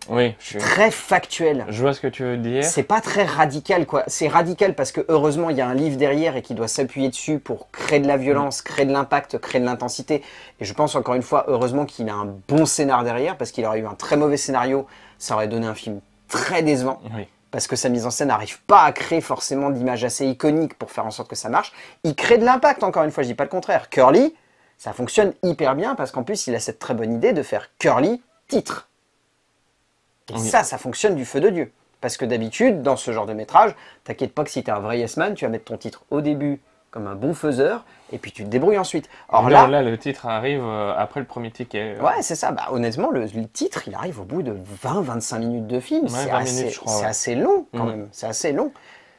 B: Oui,
A: Très factuel.
B: je vois ce que tu veux dire.
A: C'est pas très radical, quoi. C'est radical parce que heureusement il y a un livre derrière et qui doit s'appuyer dessus pour créer de la violence, créer de l'impact, créer de l'intensité. Et je pense encore une fois, heureusement qu'il a un bon scénar derrière parce qu'il aurait eu un très mauvais scénario, ça aurait donné un film très décevant.
B: Oui.
A: Parce que sa mise en scène n'arrive pas à créer forcément d'images assez iconiques pour faire en sorte que ça marche. Il crée de l'impact, encore une fois, je dis pas le contraire. Curly, ça fonctionne hyper bien parce qu'en plus, il a cette très bonne idée de faire Curly titre. Et ça fonctionne du feu de Dieu. Parce que d'habitude, dans ce genre de métrage, t'inquiète pas que si t'es un vrai yes man, tu vas mettre ton titre au début comme un bon faiseur, et puis tu te débrouilles ensuite. Or
B: Non, là, le titre arrive après le premier ticket.
A: Ouais, c'est ça. Bah, honnêtement, le titre, il arrive au bout de 20-25 minutes de film.
B: Ouais,
A: C'est
B: 20
A: assez,
B: minutes, je crois,
A: c'est
B: ouais.
A: assez long, quand même. C'est assez long.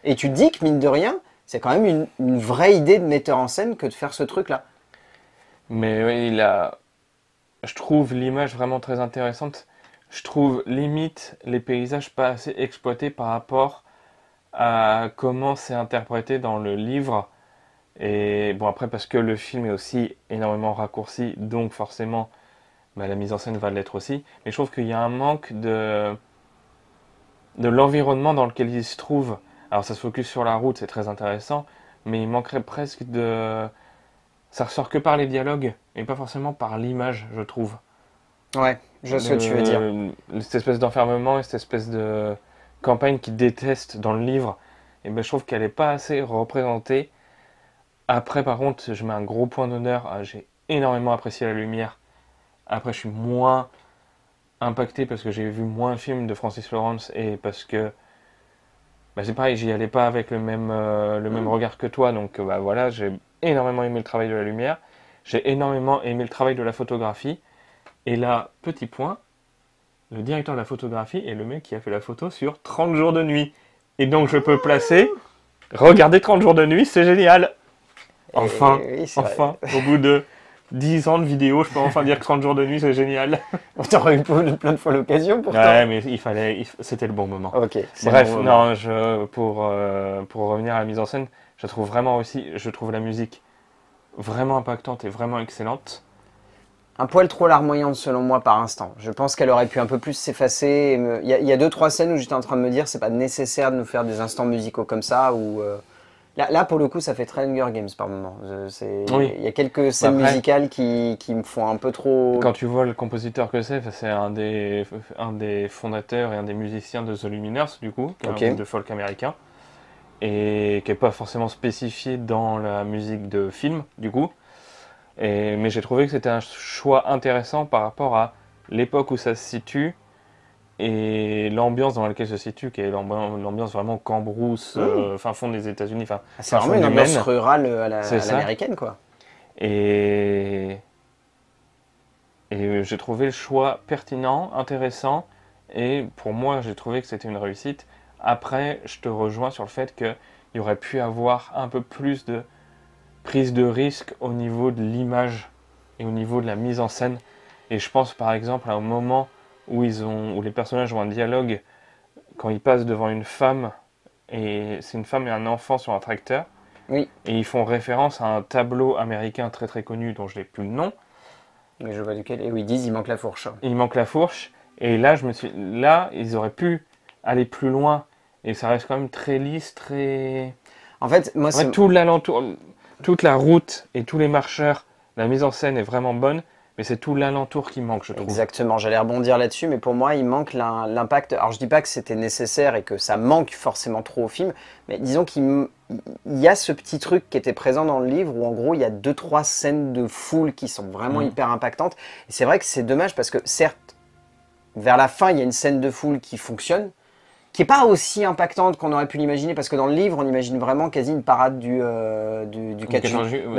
A: Et tu te dis que, mine de rien, c'est quand même une vraie idée de metteur en scène que de faire ce truc-là.
B: Mais oui, je trouve l'image vraiment très intéressante. Je trouve limite les paysages pas assez exploités par rapport à comment c'est interprété dans le livre. Et bon, après, parce que le film est aussi énormément raccourci, donc forcément, la mise en scène va l'être aussi. Mais je trouve qu'il y a un manque de l'environnement dans lequel il se trouve. Alors, ça se focus sur la route, c'est très intéressant, mais il manquerait presque de... Ça ressort que par les dialogues, et pas forcément par l'image, je trouve.
A: Ouais, je vois ce que tu veux dire.
B: Cette espèce d'enfermement et cette espèce de campagne qu'il déteste dans le livre, et je trouve qu'elle n'est pas assez représentée. Après, par contre, je mets un gros point d'honneur. J'ai énormément apprécié la lumière. Après, je suis moins impacté parce que j'ai vu moins de films de Francis Lawrence et parce que c'est pareil, j'y allais pas avec le même regard que toi. Donc voilà, j'ai énormément aimé le travail de la lumière. J'ai énormément aimé le travail de la photographie. Et là, petit point, le directeur de la photographie est le mec qui a fait la photo sur 30 jours de nuit. Et donc je peux placer, regardez 30 jours de nuit, c'est génial. Enfin,
A: oui,
B: enfin, au bout de 10 ans de vidéo, je peux enfin dire que 30 jours de nuit, c'est génial.
A: On t'aurait eu plein de fois l'occasion pourtant.
B: Ouais, mais c'était le bon moment.
A: Ok.
B: Bref,
A: bon,
B: non, pour revenir à la mise en scène, je trouve vraiment aussi, je trouve la musique vraiment impactante et vraiment excellente.
A: Un poil trop larmoyante selon moi par instant. Je pense qu'elle aurait pu un peu plus s'effacer. Il y a 2-3 scènes où j'étais en train de me dire c'est pas nécessaire de nous faire des instants musicaux comme ça ou Là, pour le coup, ça fait très Hunger Games par moment.
B: Oui.
A: Il y a quelques scènes
B: Après,
A: musicales qui me font un peu trop...
B: quand tu vois le compositeur que c'est un des fondateurs et un des musiciens de The Lumineers, du coup, qui est un
A: Ok.
B: groupe de folk américain, et qui n'est pas forcément spécifié dans la musique de film, du coup. Mais j'ai trouvé que c'était un choix intéressant par rapport à l'époque où ça se situe et l'ambiance dans laquelle ça se situe, qui est l'ambiance vraiment cambrousse,
A: Mmh.
B: fin fond des États-Unis, enfin,
A: C'est
B: fin
A: vraiment
B: fond
A: une
B: du
A: ambiance
B: Maine.
A: rurale
B: C'est
A: à
B: ça.
A: l'américaine, quoi.
B: Et, et j'ai trouvé le choix pertinent, intéressant, et pour moi, j'ai trouvé que c'était une réussite. Après, je te rejoins sur le fait qu'il y aurait pu avoir un peu plus de prise de risque au niveau de l'image et au niveau de la mise en scène. Et je pense par exemple à un moment où où les personnages ont un dialogue quand ils passent devant une femme, et c'est une femme et un enfant sur un tracteur,
A: Oui,
B: et ils font référence à un tableau américain très très connu dont je n'ai plus le nom.
A: mais je vois duquel... Et oui, ils disent, il manque la fourche.
B: Il manque la fourche, et là là ils auraient pu aller plus loin, et ça reste quand même très lisse, très...
A: En fait, moi,
B: En fait, tout l'alentour, toute la route et tous les marcheurs, la mise en scène est vraiment bonne, mais c'est tout l'alentour qui manque, je trouve.
A: Exactement, j'allais rebondir là-dessus, mais pour moi, il manque l'impact. Alors, je dis pas que c'était nécessaire et que ça manque forcément trop au film, mais disons qu'il y a ce petit truc qui était présent dans le livre où, en gros, il y a 2-3 scènes de foule qui sont vraiment hyper impactantes. Et c'est vrai que c'est dommage parce que, certes, vers la fin, il y a une scène de foule qui fonctionne, qui n'est pas aussi impactante qu'on aurait pu l'imaginer, parce que dans le livre, on imagine vraiment quasi une parade du 4 juillet.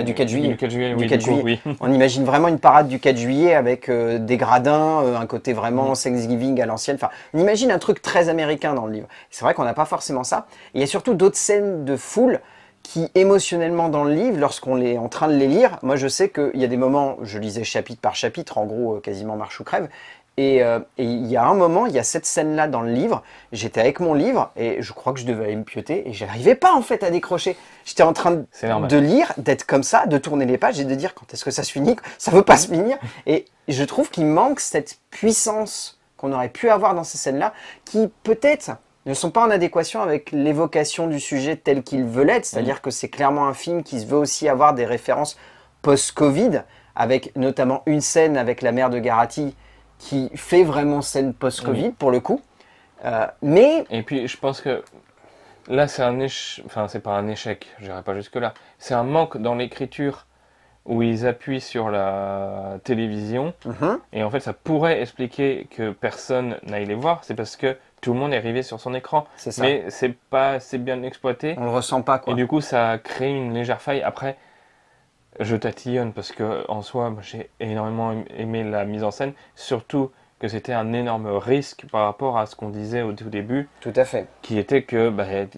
A: Du 4 juillet.
B: Du 4 juillet,
A: Du
B: oui,
A: 4
B: du coup,
A: juillet.
B: oui.
A: On imagine vraiment une parade du 4 juillet avec des gradins, un côté vraiment Thanksgiving à l'ancienne. Enfin, on imagine un truc très américain dans le livre. C'est vrai qu'on n'a pas forcément ça. Et il y a surtout d'autres scènes de foule qui, émotionnellement dans le livre, lorsqu'on est en train de les lire, moi je sais qu'il y a des moments, je lisais chapitre par chapitre, en gros quasiment marche ou crève, et il y a un moment, il y a cette scène-là dans le livre, j'étais avec mon livre, et je crois que je devais aller me pioter, et j'arrivais pas en fait à décrocher. J'étais en train de lire, d'être comme ça, de tourner les pages, et de dire quand est-ce que ça se finit, ça veut pas se finir, et je trouve qu'il manque cette puissance qu'on aurait pu avoir dans ces scènes-là, qui peut-être ne sont pas en adéquation avec l'évocation du sujet tel qu'il veut l'être, c'est-à-dire que c'est clairement un film qui se veut aussi avoir des références post-Covid, avec notamment une scène avec la mère de Garati, qui fait vraiment scène post-Covid pour le coup. Mais...
B: Et puis je pense que là c'est un échec, enfin c'est pas un échec, je dirais pas jusque là, c'est un manque dans l'écriture où ils appuient sur la télévision, et en fait ça pourrait expliquer que personne n'aille les voir, c'est parce que tout le monde est rivé sur son écran, mais c'est pas assez bien exploité.
A: On le ressent pas, quoi.
B: Et du coup ça crée une légère faille. Après, je tatillonne parce que en soi, j'ai énormément aimé la mise en scène, surtout que c'était un énorme risque par rapport à ce qu'on disait au tout début.
A: Tout à fait.
B: Qui était que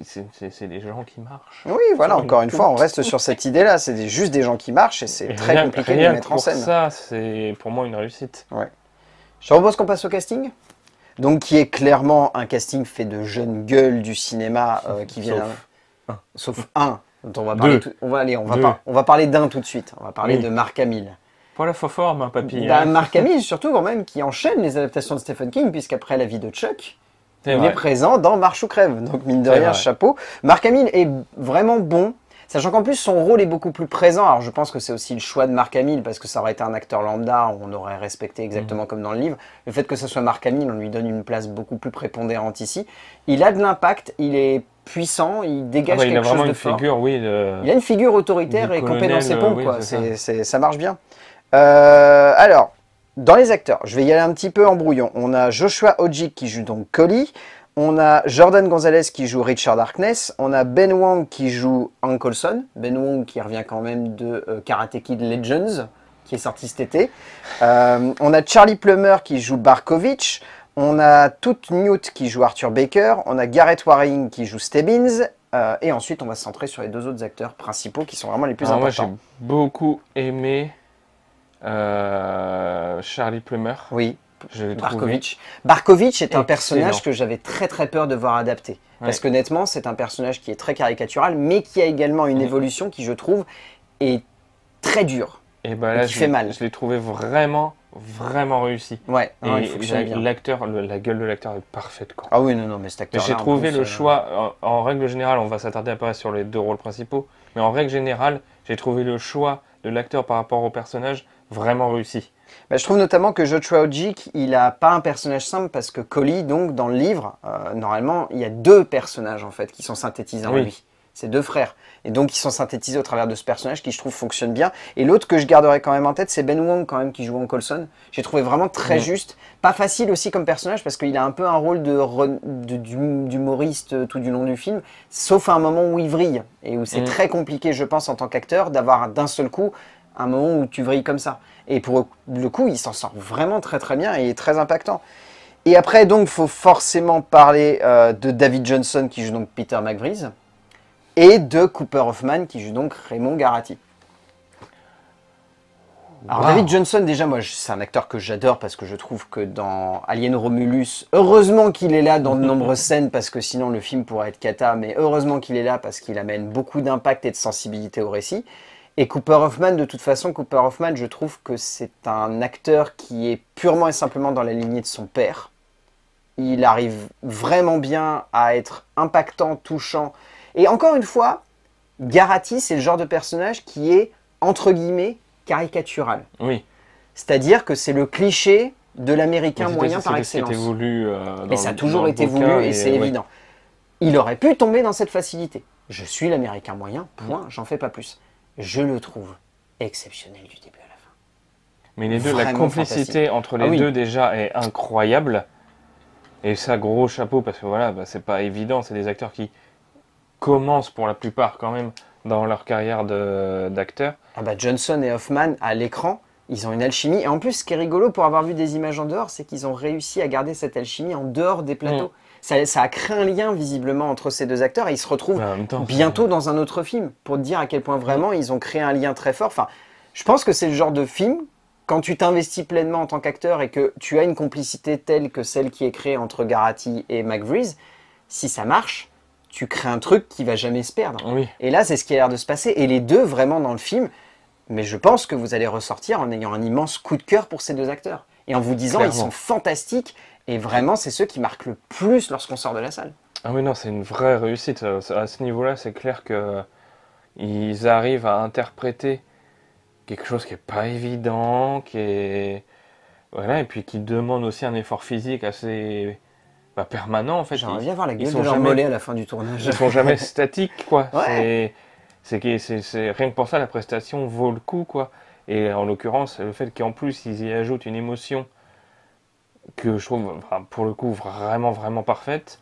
B: c'est des gens qui marchent.
A: Oui, voilà, encore une fois, on reste sur cette idée-là. C'est juste des gens qui marchent et c'est très compliqué de les mettre en scène.
B: Pour ça, c'est pour moi une réussite.
A: Ouais. Je propose qu'on passe au casting. Donc, qui est clairement un casting fait de jeunes gueules du cinéma qui viennent... Sauf un. Dont on va parler on va parler d'un tout de suite. On va parler de Mark Hamill.
B: Pas la faux forme, hein, papy.
A: Mark Hamill, surtout quand même, qui enchaîne les adaptations de Stephen King, puisqu'après La vie de Chuck, il est présent dans Marche ou crève. Donc mine de rien, chapeau. Mark Hamill est vraiment bon, sachant qu'en plus son rôle est beaucoup plus présent. Alors je pense que c'est aussi le choix de Mark Hamill, parce que ça aurait été un acteur lambda, on aurait respecté exactement comme dans le livre. Le fait que ce soit Mark Hamill, on lui donne une place beaucoup plus prépondérante ici. Il a de l'impact, il est puissant, il dégage quelque chose de fort. Il a une figure autoritaire et campé dans ses pompes, quoi. Ça marche bien. Alors, dans les acteurs, je vais y aller un petit peu en brouillon. On a Joshua Odjick qui joue donc Collie. On a Jordan Gonzalez qui joue Richard Harkness. On a Ben Wong qui joue Hank Coulson. Ben Wong qui revient quand même de Karate Kid Legends, qui est sorti cet été. On a Charlie Plummer qui joue Barkovich. On a Tooth Newt qui joue Arthur Baker. On a Garrett Waring qui joue Stebbins. Et ensuite, on va se centrer sur les deux autres acteurs principaux qui sont vraiment les plus importants.
B: Moi, j'ai beaucoup aimé Charlie Plummer.
A: Oui, Barkovich est un personnage que j'avais très très peur de voir adapté. Parce qu'honnêtement, c'est un personnage qui est très caricatural, mais qui a également une évolution qui, je trouve, est très dure.
B: Et bah là,
A: qui fait mal.
B: Je l'ai trouvé vraiment, vraiment réussi.
A: Ouais, non, il
B: Et
A: fonctionne bien.
B: l'acteur, la gueule de l'acteur est parfaite, quoi.
A: Ah oui, non, non, mais cet
B: Mais
A: acteur-là,
B: j'ai
A: en
B: trouvé
A: plus,
B: le choix, en règle générale, on va s'attarder après sur les deux rôles principaux, mais en règle générale, j'ai trouvé le choix de l'acteur par rapport au personnage vraiment réussi.
A: bah, je trouve notamment que Joshua Odjick, il a pas un personnage simple parce que Collie, donc dans le livre, normalement, il y a deux personnages en fait qui sont synthétisés en
B: Oui.
A: lui. C'est deux frères. Et donc, ils sont synthétisés au travers de ce personnage qui, je trouve, fonctionne bien. Et l'autre que je garderai quand même en tête, c'est Ben Wong, quand même, qui joue en Coulson. J'ai trouvé vraiment très juste. Pas facile aussi comme personnage, parce qu'il a un peu un rôle d'humoriste tout du long du film, sauf à un moment où il vrille. Et où c'est très compliqué, je pense, en tant qu'acteur, d'avoir d'un seul coup un moment où tu vrilles comme ça. Et pour le coup, il s'en sort vraiment très très bien et est très impactant. Et après, donc, il faut forcément parler de David Johnson, qui joue donc Peter McVries, et de Cooper Hoffman, qui joue donc Raymond Garati. Alors David Johnson, déjà, moi, c'est un acteur que j'adore parce que je trouve que dans Alien Romulus, heureusement qu'il est là dans de nombreuses scènes parce que sinon le film pourrait être cata, mais heureusement qu'il est là parce qu'il amène beaucoup d'impact et de sensibilité au récit. Et Cooper Hoffman, de toute façon, Cooper Hoffman, je trouve que c'est un acteur qui est purement et simplement dans la lignée de son père. Il arrive vraiment bien à être impactant, touchant. Et encore une fois, Garati, c'est le genre de personnage qui est, entre guillemets, caricatural.
B: Oui.
A: C'est-à-dire que c'est le cliché de l'américain moyen par excellence.
B: C'était voulu
A: Mais ça a toujours été voulu et c'est évident. Il aurait pu tomber dans cette facilité. Je suis l'américain moyen, point, j'en fais pas plus. Je le trouve exceptionnel du début à la fin.
B: Mais les deux, la
A: Vraiment
B: complicité
A: fantastique.
B: entre les deux déjà est incroyable. Et ça, gros chapeau, parce que voilà, c'est pas évident. C'est des acteurs qui commencent pour la plupart quand même dans leur carrière d'acteur.
A: Ah bah Johnson et Hoffman, à l'écran, ils ont une alchimie. Et en plus, ce qui est rigolo pour avoir vu des images en dehors, c'est qu'ils ont réussi à garder cette alchimie en dehors des plateaux. Ça a créé un lien visiblement entre ces deux acteurs et ils se retrouvent bientôt dans un autre film pour te dire à quel point vraiment ils ont créé un lien très fort. Enfin, je pense que c'est le genre de film, quand tu t'investis pleinement en tant qu'acteur et que tu as une complicité telle que celle qui est créée entre Garati et McVries, si ça marche, tu crées un truc qui va jamais se perdre.
B: Oui.
A: Et là, c'est ce qui a l'air de se passer. Et les deux, vraiment, dans le film, mais je pense que vous allez ressortir en ayant un immense coup de cœur pour ces deux acteurs. Et en vous disant,
B: Clairement.
A: ils sont fantastiques. Et vraiment, c'est ceux qui marquent le plus lorsqu'on sort de la salle.
B: Ah oui, non, c'est une vraie réussite. À ce niveau-là, c'est clair que ils arrivent à interpréter quelque chose qui est pas évident, qui est... Voilà, et puis qui demande aussi un effort physique assez permanent, en fait.
A: J'aimerais bien voir la gueule
B: sont
A: de leur
B: jamais-
A: mollet à la fin du tournage.
B: Ils sont jamais statiques, quoi.
A: Ouais.
B: Rien que pour ça, la prestation vaut le coup, quoi. Et en l'occurrence, le fait qu'en plus, ils y ajoutent une émotion que je trouve, pour le coup, vraiment, vraiment parfaite,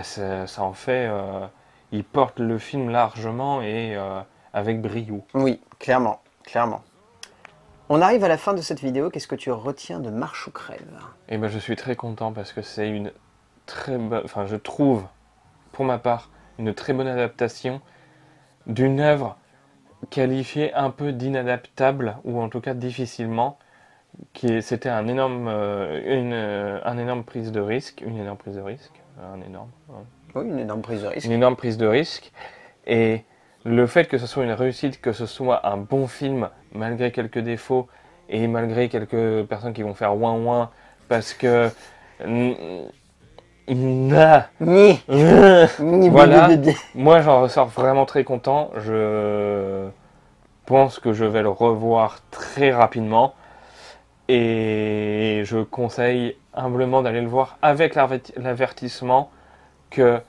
B: ça en fait... ils portent le film largement et avec brio.
A: Oui, clairement, clairement. On arrive à la fin de cette vidéo. Qu'est-ce que tu retiens de Marche ou Crève?
B: Et je suis très content parce que c'est une très bonne... Enfin, je trouve, pour ma part, une très bonne adaptation d'une œuvre qualifiée un peu d'inadaptable, ou en tout cas difficilement, c'était un énorme prise de risque, une énorme prise de risque,
A: Oui, une énorme prise de risque.
B: une énorme prise de risque, et le fait que ce soit une réussite, que ce soit un bon film, malgré quelques défauts, et malgré quelques personnes qui vont faire ouin ouin, parce que...
A: Ni.
B: Voilà, moi j'en ressors vraiment très content. Je pense que je vais le revoir très rapidement et je conseille humblement d'aller le voir avec l'avertissement que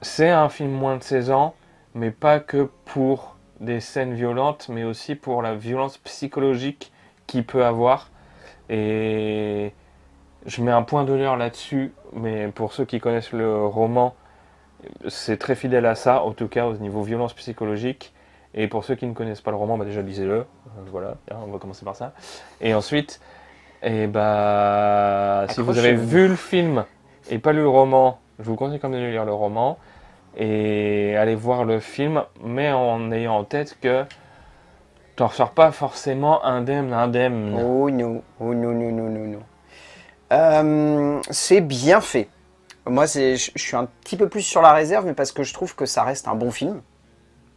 B: c'est un film moins de 16 ans, mais pas que pour des scènes violentes, mais aussi pour la violence psychologique qu'il peut avoir. Et je mets un point d'honneur là-dessus, mais pour ceux qui connaissent le roman, c'est très fidèle à ça, en tout cas au niveau violence psychologique. Et pour ceux qui ne connaissent pas le roman, déjà lisez-le. Voilà, on va commencer par ça. Et ensuite, si vous avez vu le film et pas lu le roman, je vous conseille quand même de lire le roman et aller voir le film, mais en ayant en tête que tu n'en ressors pas forcément indemne.
A: Oh non, oh non, non, non, non, non. C'est bien fait. Moi, je suis un petit peu plus sur la réserve, mais parce que je trouve que ça reste un bon film.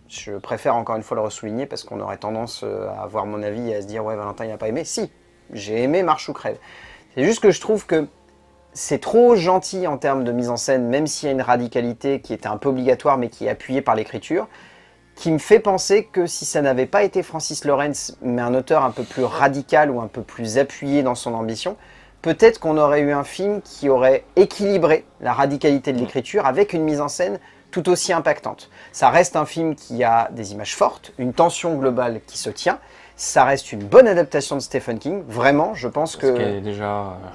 A: Je préfère encore une fois le ressouligner parce qu'on aurait tendance à avoir mon avis et à se dire ouais Valentin il n'a pas aimé. Si, j'ai aimé Marche ou crève. C'est juste que je trouve que c'est trop gentil en termes de mise en scène, même s'il y a une radicalité qui était un peu obligatoire mais qui est appuyée par l'écriture, qui me fait penser que si ça n'avait pas été Francis Lawrence, mais un auteur un peu plus radical ou un peu plus appuyé dans son ambition, peut-être qu'on aurait eu un film qui aurait équilibré la radicalité de l'écriture avec une mise en scène tout aussi impactante. Ça reste un film qui a des images fortes, une tension globale qui se tient, ça reste une bonne adaptation de Stephen King, vraiment, je pense que...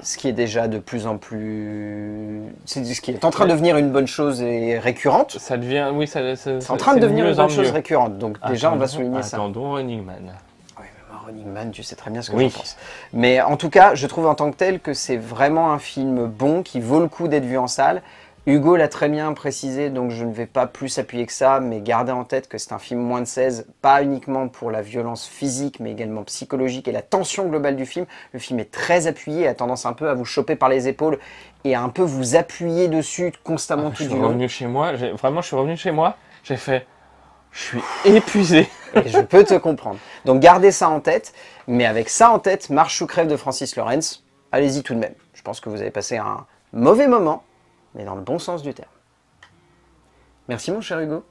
A: Ce qui est déjà de plus en plus... C'est ce qui est en train de devenir une bonne chose et récurrente.
B: Ça devient... Oui,
A: c'est en train de devenir une bonne chose récurrente, donc déjà on va souligner ça.
B: Attendons Running Man.
A: Oui, mais Running Man, tu sais très bien ce que j'en pense. Mais en tout cas, je trouve en tant que tel que c'est vraiment un film bon, qui vaut le coup d'être vu en salle. Hugo l'a très bien précisé, donc je ne vais pas plus appuyer que ça, mais gardez en tête que c'est un film moins de 16, pas uniquement pour la violence physique, mais également psychologique et la tension globale du film. Le film est très appuyé, a tendance un peu à vous choper par les épaules et à un peu vous appuyer dessus constamment tout du long.
B: Je suis revenu chez moi, j'ai fait... Je suis épuisé.
A: Et je peux te comprendre. Donc gardez ça en tête, mais avec ça en tête, Marche ou crève de Francis Lawrence, allez-y tout de même. Je pense que vous avez passé un mauvais moment, mais dans le bon sens du terme. Merci mon cher Hugo.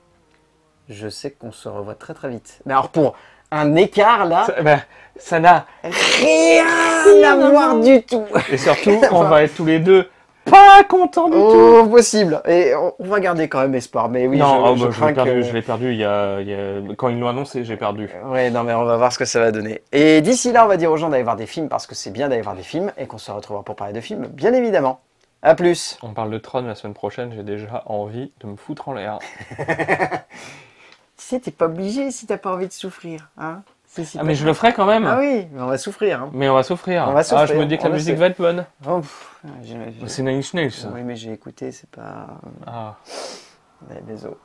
A: Je sais qu'on se revoit très très vite. Mais alors pour un écart là...
B: Ça n'a
A: rien à voir du tout.
B: Et surtout, on va être tous les deux pas contents du tout.
A: Possible. Et on va garder quand même espoir. Mais oui,
B: je l'ai perdu. Quand ils l'ont annoncé, j'ai perdu.
A: Ouais, non mais on va voir ce que ça va donner. Et d'ici là, on va dire aux gens d'aller voir des films parce que c'est bien d'aller voir des films et qu'on se retrouvera pour parler de films, bien évidemment. A plus.
B: On parle de Tron la semaine prochaine, j'ai déjà envie de me foutre en l'air.
A: Tu sais, t'es pas obligé si t'as pas envie de souffrir. Hein,
B: mais je le ferai quand même.
A: Ah oui, mais on va souffrir. Hein.
B: Mais on va souffrir. Je me dis que la musique va être bonne. C'est Nine Inch Nails.
A: Oui, mais j'ai écouté, c'est pas...
B: Ah.
A: Désolé.